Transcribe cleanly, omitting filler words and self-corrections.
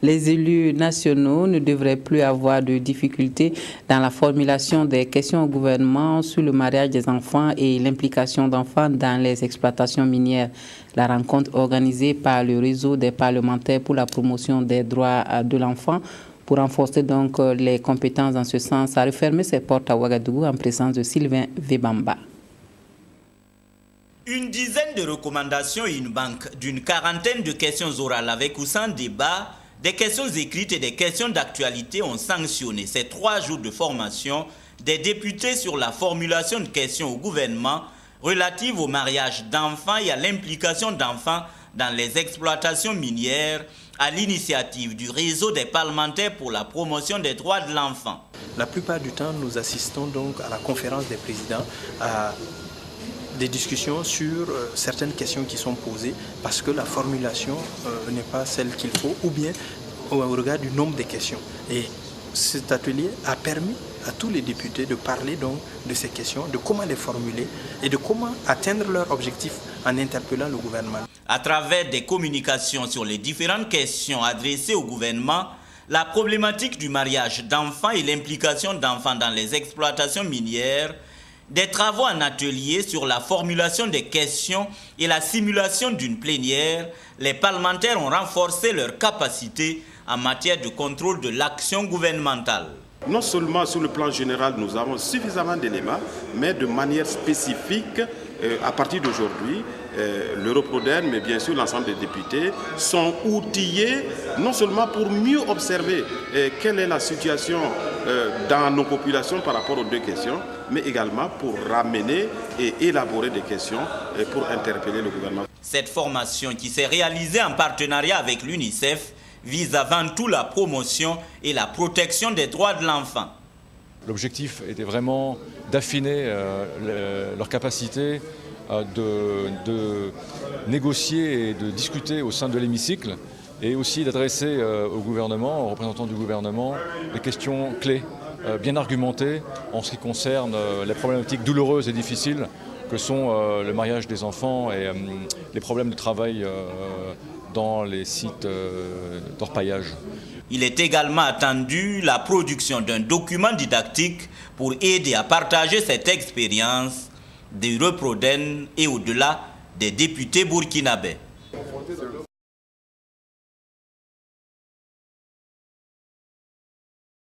Les élus nationaux ne devraient plus avoir de difficultés dans la formulation des questions au gouvernement sur le mariage des enfants et l'implication d'enfants dans les exploitations minières. La rencontre organisée par le réseau des parlementaires pour la promotion des droits de l'enfant pour renforcer donc les compétences dans ce sens a refermé ses portes à Ouagadougou en présence de Sylvain Vebamba. Une dizaine de recommandations et une banque d'une quarantaine de questions orales avec ou sans débat, des questions écrites et des questions d'actualité ont sanctionné ces 3 jours de formation des députés sur la formulation de questions au gouvernement relatives au mariage d'enfants et à l'implication d'enfants dans les exploitations minières à l'initiative du réseau des parlementaires pour la promotion des droits de l'enfant. La plupart du temps, nous assistons donc à la conférence des présidents, à des discussions sur certaines questions qui sont posées parce que la formulation n'est pas celle qu'il faut ou bien au regard du nombre de questions. Et cet atelier a permis à tous les députés de parler donc de ces questions, de comment les formuler et de comment atteindre leur objectif en interpellant le gouvernement. À travers des communications sur les différentes questions adressées au gouvernement, la problématique du mariage d'enfants et l'implication d'enfants dans les exploitations minières, des travaux en atelier sur la formulation des questions et la simulation d'une plénière, les parlementaires ont renforcé leur capacité en matière de contrôle de l'action gouvernementale. Non seulement sur le plan général, nous avons suffisamment d'éléments, mais de manière spécifique, à partir d'aujourd'hui, l'Europroden, mais bien sûr l'ensemble des députés, sont outillés non seulement pour mieux observer quelle est la situation dans nos populations par rapport aux 2 questions, mais également pour ramener et élaborer des questions pour interpeller le gouvernement. Cette formation qui s'est réalisée en partenariat avec l'UNICEF vise avant tout la promotion et la protection des droits de l'enfant. L'objectif était vraiment d'affiner leur capacité de négocier et de discuter au sein de l'hémicycle et aussi d'adresser au gouvernement, aux représentants du gouvernement, des questions clés, bien argumentées en ce qui concerne les problématiques douloureuses et difficiles que sont le mariage des enfants et les problèmes de travail dans les sites d'orpaillage. Il est également attendu la production d'un document didactique pour aider à partager cette expérience des Europroden et au-delà des députés burkinabés.